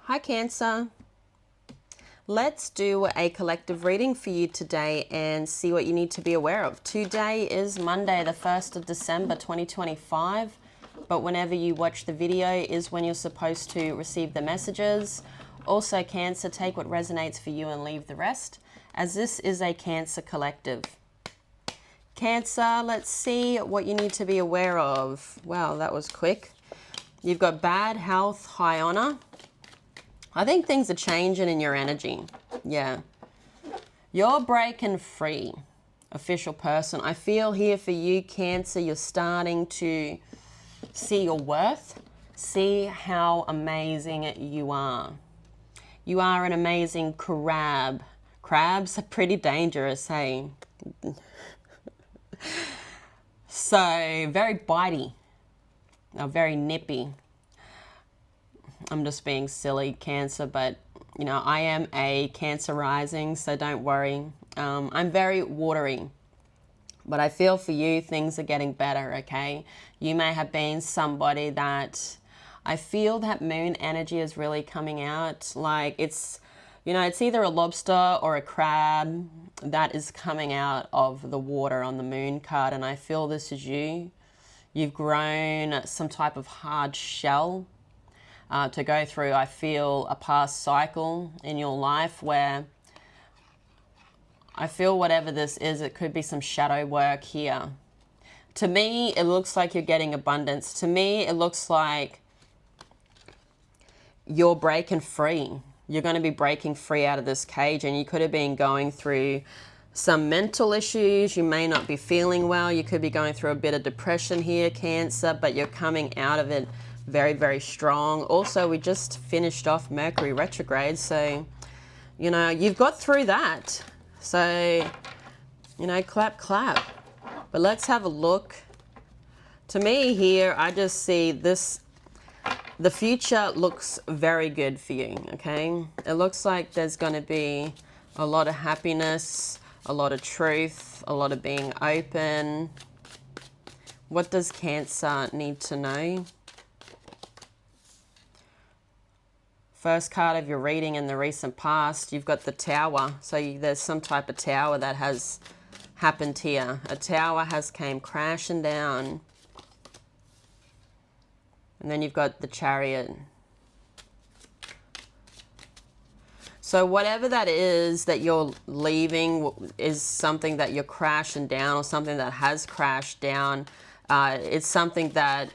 Hi Cancer. Let's do a collective reading for you today and see what you need to be aware of. Today is Monday, the 1st of December 2025, but whenever you watch the video is when you're supposed to receive the messages. Also, Cancer, take what resonates for you and leave the rest, as this is a Cancer collective. Cancer, let's see what you need to be aware of. Wow, that was quick. You've got bad health, high honor. I think things are changing in your energy. Yeah. You're breaking free. Official person. I feel here for you, Cancer, you're starting to see your worth. See how amazing you are. You are an amazing crab. Crabs are pretty dangerous, hey? So, very bitey. Very nippy. I'm just being silly, Cancer, but you know, I am a Cancer rising, so don't worry. I'm very watery, but I feel for you things are getting better, okay? You may have been somebody that I feel that moon energy is really coming out. Like it's, you know, it's either a lobster or a crab that is coming out of the water on the moon card, and I feel this is you. You've grown some type of hard shell to go through. I feel a past cycle in your life where I feel whatever this is, it could be some shadow work here. To me, it looks like you're getting abundance. To me, it looks like you're breaking free. You're going to be breaking free out of this cage, and you could have been going through some mental issues. You may not be feeling well. You could be going through a bit of depression here, Cancer, but you're coming out of it very, very strong. Also, we just finished off Mercury retrograde, so, you know, you've got through that. So, you know, clap, clap. But let's have a look. To me here, I just see this, the future looks very good for you, okay? It looks like there's going to be a lot of happiness, a lot of truth, a lot of being open. What does Cancer need to know? First card of your reading in the recent past, you've got the Tower. So there's some type of tower that has happened here. A tower has came crashing down. And then you've got the Chariot. So whatever that is that you're leaving is something that you're crashing down, or something that has crashed down. It's something that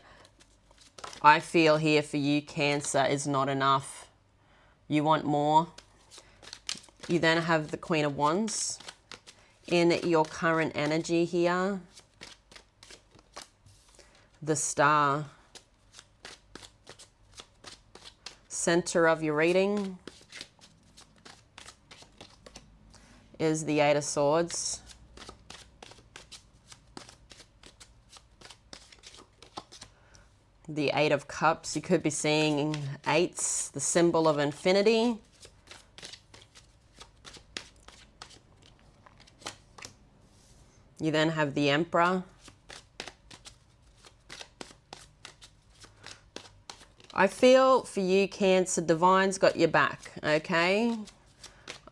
I feel here for you, Cancer, is not enough. You want more. You then have the Queen of Wands in your current energy here. The Star. Center of your reading is the Eight of Swords. The Eight of Cups. You could be seeing eights, the symbol of infinity. You then have the Emperor. I feel for you, Cancer, Divine's got your back, okay?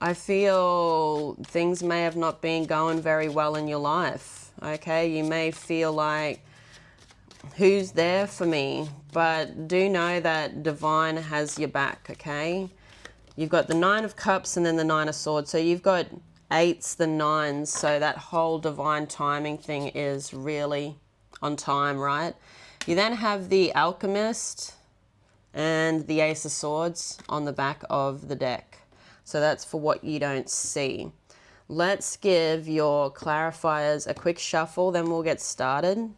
I feel things may have not been going very well in your life, okay? You may feel like, who's there for me? But do know that Divine has your back, okay? You've got the Nine of Cups and then the Nine of Swords. So you've got eights, the nines. So that whole divine timing thing is really on time, right? You then have the Alchemist and the Ace of Swords on the back of the deck. So that's for what you don't see. Let's give your clarifiers a quick shuffle, then we'll get started.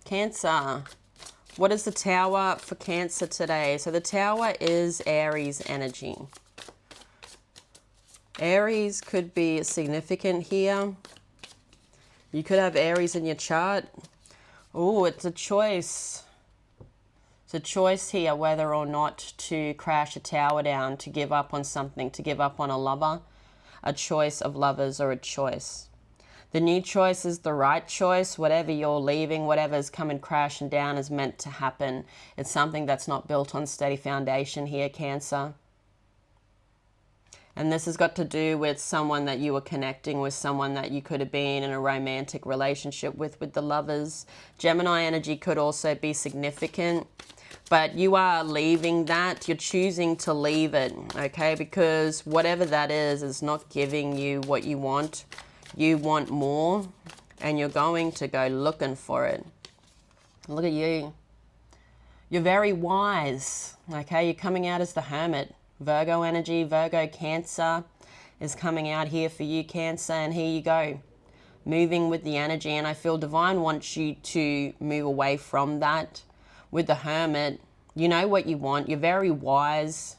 Cancer. What is the Tower for Cancer today? So the Tower is Aries energy. Aries could be significant here. You could have Aries in your chart. Oh, it's a choice. It's a choice here whether or not to crash a tower down, to give up on something, to give up on a lover, a choice of lovers, or a choice. The new choice is the right choice. Whatever you're leaving, whatever's coming crashing down is meant to happen. It's something that's not built on steady foundation here, Cancer. And this has got to do with someone that you were connecting with, someone that you could have been in a romantic relationship with the lovers. Gemini energy could also be significant, but you are leaving that. You're choosing to leave it, okay? Because whatever that is not giving you what you want. You want more, and you're going to go looking for it. Look at you. You're very wise, okay? You're coming out as the Hermit. Virgo energy, Virgo Cancer is coming out here for you, Cancer, and here you go. Moving with the energy, and I feel Divine wants you to move away from that. With the Hermit, you know what you want. You're very wise.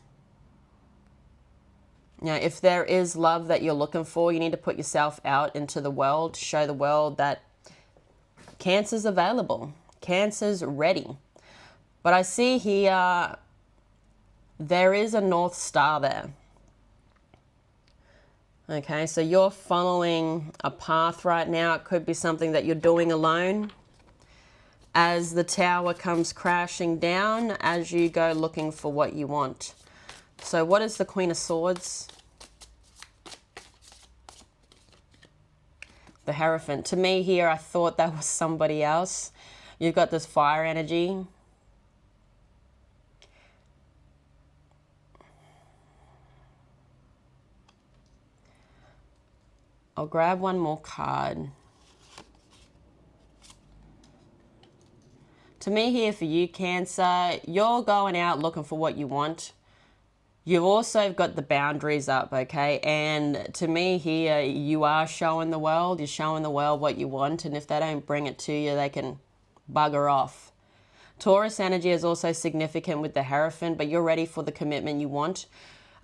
You know, if there is love that you're looking for, you need to put yourself out into the world, show the world that Cancer's available. Cancer's ready. But I see here, there is a North Star there. Okay, so you're following a path right now. It could be something that you're doing alone. As the tower comes crashing down, as you go looking for what you want. So what is the Queen of Swords? The Hierophant. To me here, I thought that was somebody else. You've got this fire energy. I'll grab one more card. To me here for you, Cancer, you're going out looking for what you want. You've also got the boundaries up, okay? And to me here, you are showing the world. You're showing the world what you want. And if they don't bring it to you, they can bugger off. Taurus energy is also significant with the Hierophant, but you're ready for the commitment you want.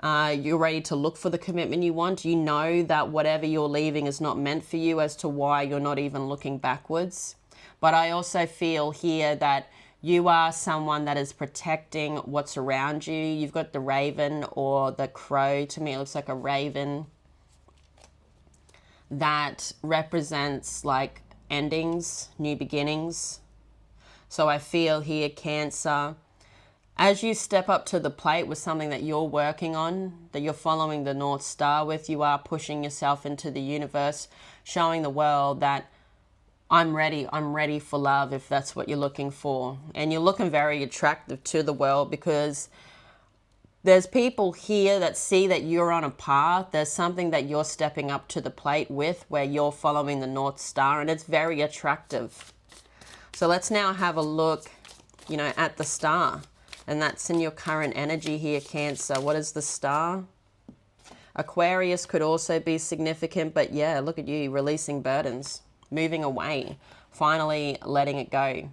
You're ready to look for the commitment you want. You know that whatever you're leaving is not meant for you, as to why you're not even looking backwards. But I also feel here that you are someone that is protecting what's around you. You've got the raven or the crow. To me, it looks like a raven. That represents like endings, new beginnings. So I feel here, Cancer, as you step up to the plate with something that you're working on, that you're following the North Star with, you are pushing yourself into the universe, showing the world that I'm ready for love, if that's what you're looking for. And you're looking very attractive to the world, because there's people here that see that you're on a path. There's something that you're stepping up to the plate with, where you're following the North Star, and it's very attractive. So let's now have a look, you know, at the star. And that's in your current energy here, Cancer. What is the star? Aquarius could also be significant, but yeah, look at you, releasing burdens, moving away, finally letting it go.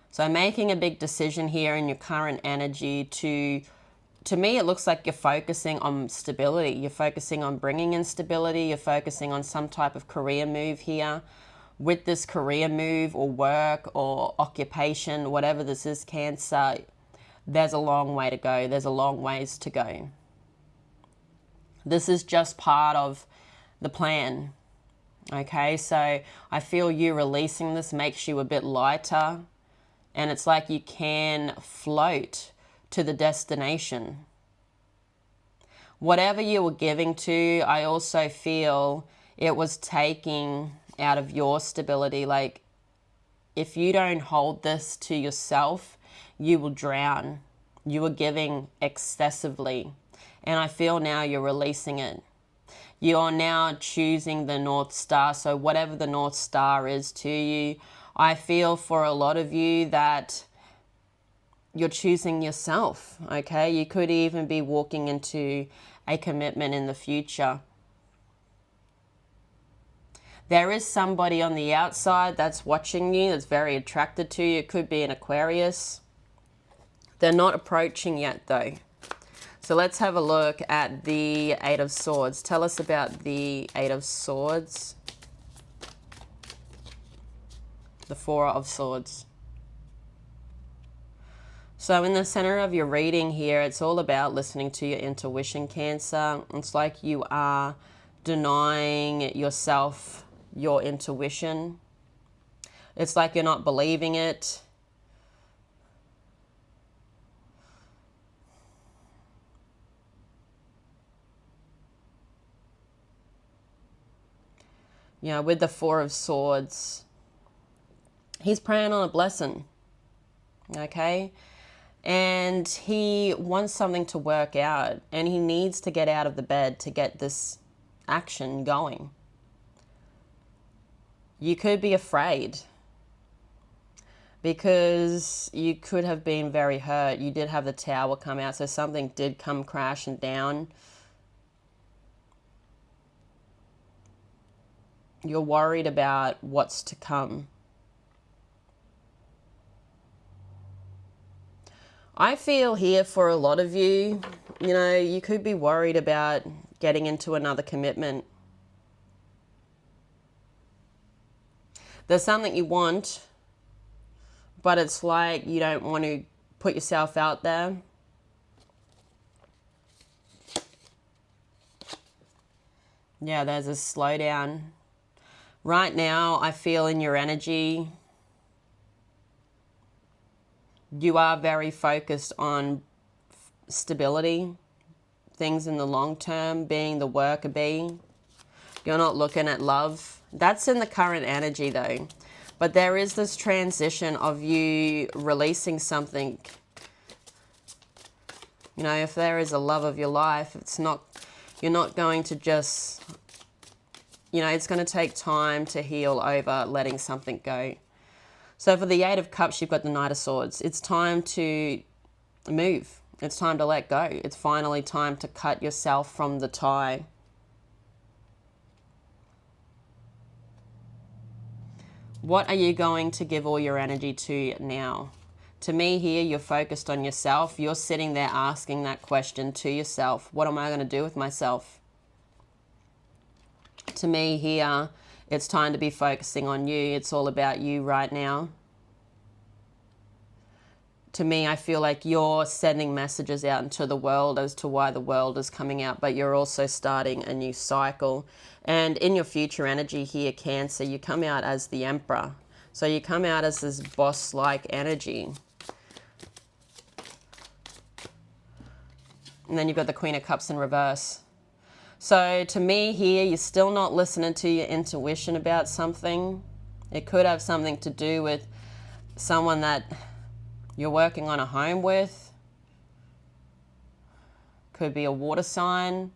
So making a big decision here in your current energy to me, it looks like you're focusing on stability. You're focusing on bringing in stability. You're focusing on some type of career move here. With this career move or work or occupation, whatever this is, Cancer, there's a long way to go. There's a long ways to go. This is just part of the plan. Okay, so I feel you releasing this makes you a bit lighter, and it's like you can float to the destination. Whatever you were giving to, I also feel it was taking out of your stability. Like, if you don't hold this to yourself, you will drown. You were giving excessively, and I feel now you're releasing it. You're now choosing the North Star. So whatever the North Star is to you, I feel for a lot of you that you're choosing yourself, okay? You could even be walking into a commitment in the future. There is somebody on the outside that's watching you, that's very attracted to you. It could be an Aquarius. They're not approaching yet, though. So let's have a look at the Eight of Swords. Tell us about the Eight of Swords. The Four of Swords. So in the center of your reading here, it's all about listening to your intuition, Cancer. It's like you are denying yourself your intuition. It's like you're not believing it. You know, with the Four of Swords, he's praying on a blessing, okay? And he wants something to work out, and he needs to get out of the bed to get this action going. You could be afraid because you could have been very hurt. You did have the Tower come out, so something did come crashing down. You're worried about what's to come. I feel here for a lot of you, you know, you could be worried about getting into another commitment. There's something you want, but it's like you don't want to put yourself out there. Yeah, there's a slowdown. Right now, I feel in your energy, you are very focused on stability, things in the long term, being the worker bee. You're not looking at love. That's in the current energy though. But there is this transition of you releasing something. You know, if there is a love of your life, you're not going to just, you know, it's going to take time to heal over letting something go. So for the Eight of Cups, you've got the Knight of Swords. It's time to move. It's time to let go. It's finally time to cut yourself from the tie. What are you going to give all your energy to now? To me here, you're focused on yourself. You're sitting there asking that question to yourself. What am I going to do with myself? To me here, it's time to be focusing on you. It's all about you right now. To me, I feel like you're sending messages out into the world as to why the world is coming out, but you're also starting a new cycle. And in your future energy here, Cancer, you come out as the Emperor. So you come out as this boss-like energy. And then you've got the Queen of Cups in reverse. So to me here, you're still not listening to your intuition about something. It could have something to do with someone that you're working on a home with. Could be a water sign.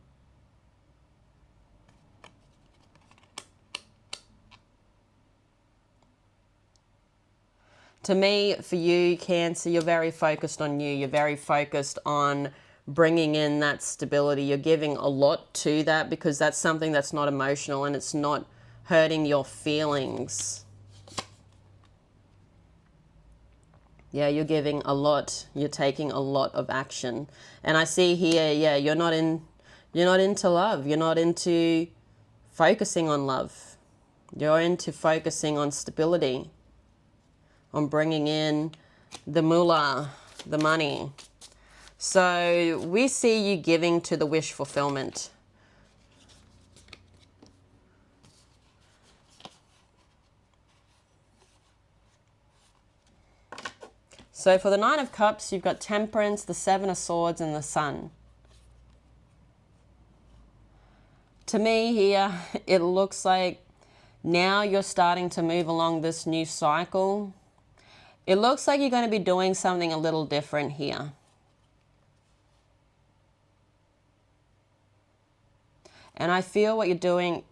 To me, for you, Cancer, you're very focused on you. You're very focused on bringing in that stability. You're giving a lot to that because that's something that's not emotional and it's not hurting your feelings. Yeah, you're giving a lot. You're taking a lot of action. And I see here, yeah, you're not into love. You're not into focusing on love. You're into focusing on stability, on bringing in the moolah, the money. So we see you giving to the wish fulfillment. So for the Nine of Cups, you've got Temperance, the Seven of Swords, and the Sun. To me here, it looks like now you're starting to move along this new cycle. It looks like you're going to be doing something a little different here. And I feel what you're doing,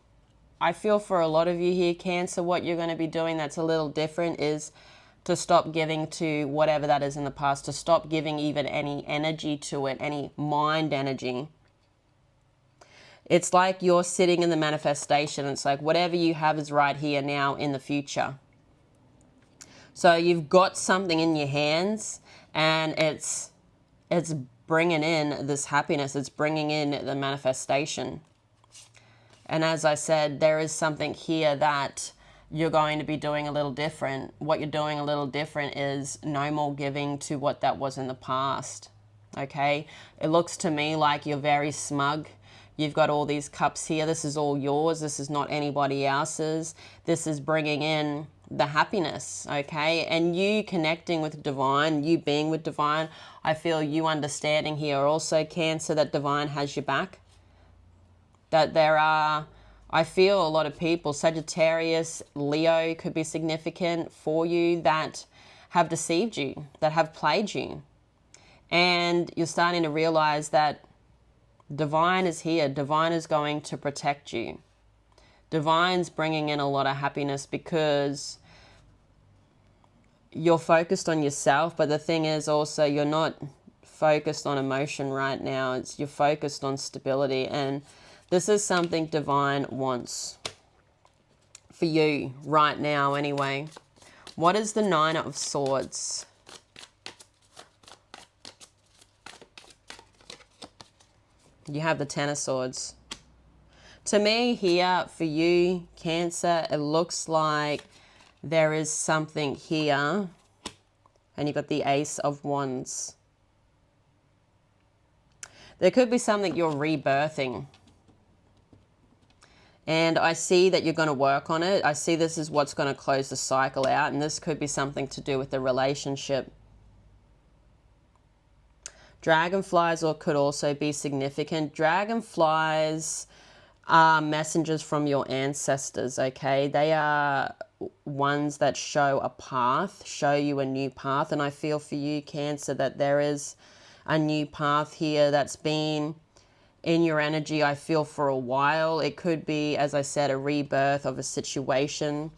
I feel for a lot of you here, Cancer, what you're going to be doing that's a little different is to stop giving to whatever that is in the past, to stop giving even any energy to it, any mind energy. It's like you're sitting in the manifestation. It's like whatever you have is right here now in the future. So you've got something in your hands and it's bringing in this happiness. It's bringing in the manifestation. And as I said, there is something here that you're going to be doing a little different. What you're doing a little different is no more giving to what that was in the past. Okay? It looks to me like you're very smug. You've got all these cups here. This is all yours. This is not anybody else's. This is bringing in the happiness, okay? And you connecting with divine, you being with divine, I feel you understanding here also, Cancer, that divine has your back. That there are, I feel a lot of people, Sagittarius, Leo could be significant for you, that have deceived you, that have played you. And you're starting to realize that divine is here. Divine is going to protect you. Divine's bringing in a lot of happiness because you're focused on yourself, but the thing is also you're not focused on emotion right now. You're focused on stability, and this is something divine wants for you right now anyway. What is the Nine of Swords? You have the Ten of Swords. To me here, for you, Cancer, it looks like there is something here. And you've got the Ace of Wands. There could be something you're rebirthing. And I see that you're going to work on it. I see this is what's going to close the cycle out. And this could be something to do with the relationship. Dragonflies could also be significant. Dragonflies are messengers from your ancestors, okay? They are ones that show a path, show you a new path. And I feel for you, Cancer, that there is a new path here that's been in your energy, I feel, for a while. It could be, as I said, a rebirth of a situation.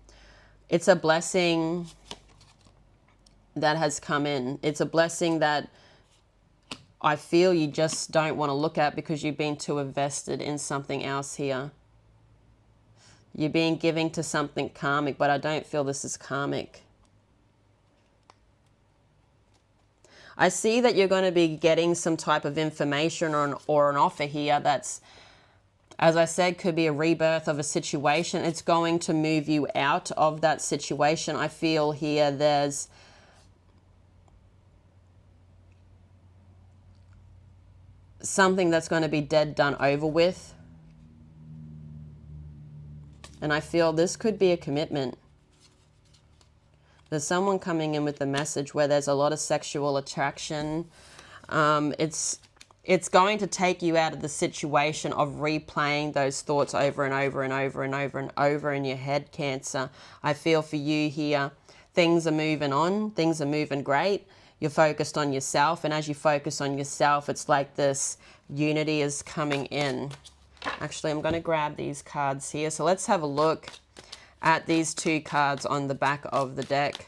It's a blessing that has come in. It's a blessing that I feel you just don't want to look at because you've been too invested in something else here. You're being giving to something karmic, but I don't feel this is karmic. I see that you're going to be getting some type of information or an offer here that's, as I said, could be a rebirth of a situation. It's going to move you out of that situation. I feel here there's something that's going to be dead, done, over with. And I feel this could be a commitment. There's someone coming in with a message where there's a lot of sexual attraction. It's going to take you out of the situation of replaying those thoughts over and over and over and over and over in your head, Cancer. I feel for you here, things are moving on. Things are moving great. You're focused on yourself, and as you focus on yourself, it's like this unity is coming in. Actually, I'm going to grab these cards here. So let's have a look at these two cards on the back of the deck.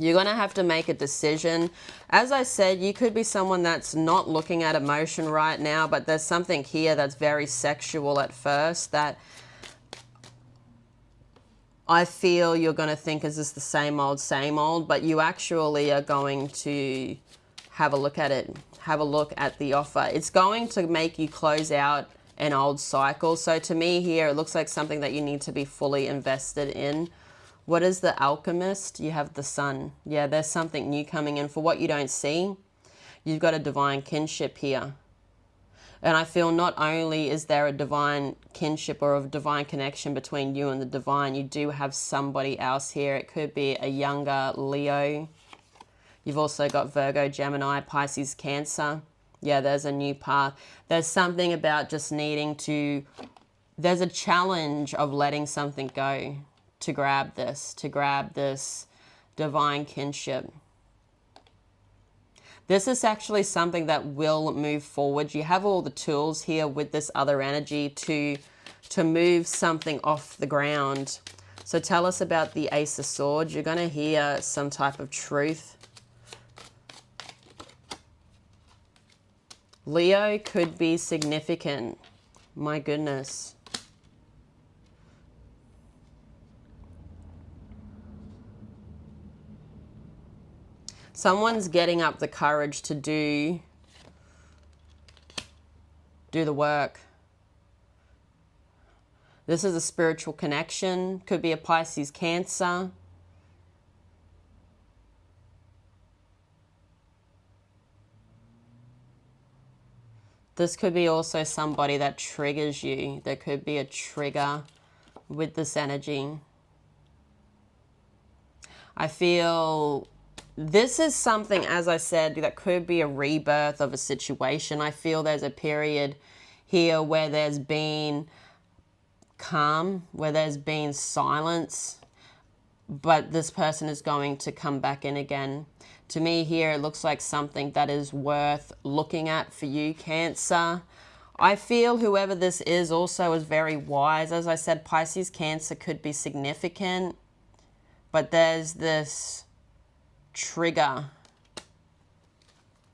You're going to have to make a decision. As I said, you could be someone that's not looking at emotion right now, but there's something here that's very sexual at first that I feel you're going to think, is this the same old, but you actually are going to have a look at it, have a look at the offer. It's going to make you close out an old cycle. So to me here, it looks like something that you need to be fully invested in. What is the Alchemist? You have the Sun. Yeah, there's something new coming in. For what you don't see, you've got a divine kinship here. And I feel not only is there a divine kinship or a divine connection between you and the divine, you do have somebody else here. It could be a younger Leo. You've also got Virgo, Gemini, Pisces, Cancer. Yeah, there's a new path. There's something about just needing to, there's a challenge of letting something go to grab this divine kinship. This is actually something that will move forward. You have all the tools here with this other energy to move something off the ground. So tell us about the Ace of Swords. You're going to hear some type of truth. Leo could be significant. My goodness. Someone's getting up the courage to do the work. This is a spiritual connection. Could be a Pisces Cancer. This could be also somebody that triggers you. There could be a trigger with this energy. I feel this is something, as I said, that could be a rebirth of a situation. I feel there's a period here where there's been calm, where there's been silence, but this person is going to come back in again. To me here, it looks like something that is worth looking at for you, Cancer. I feel whoever this is also is very wise. As I said, Pisces Cancer could be significant, but there's this trigger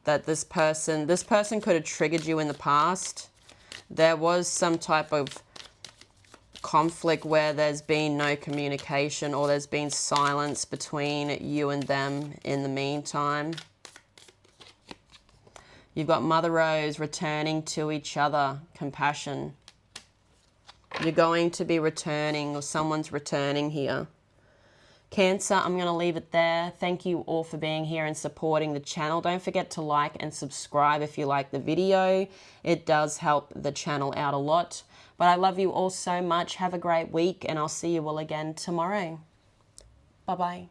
that this person could have triggered you in the past. There was some type of conflict where there's been no communication, or there's been silence between you and them in the meantime. You've got Mother Rose, returning to each other, compassion. You're going to be returning, or someone's returning here. Cancer, I'm going to leave it there. Thank you all for being here and supporting the channel. Don't forget to like and subscribe if you like the video. It does help the channel out a lot. But I love you all so much. Have a great week, and I'll see you all again tomorrow. Bye-bye.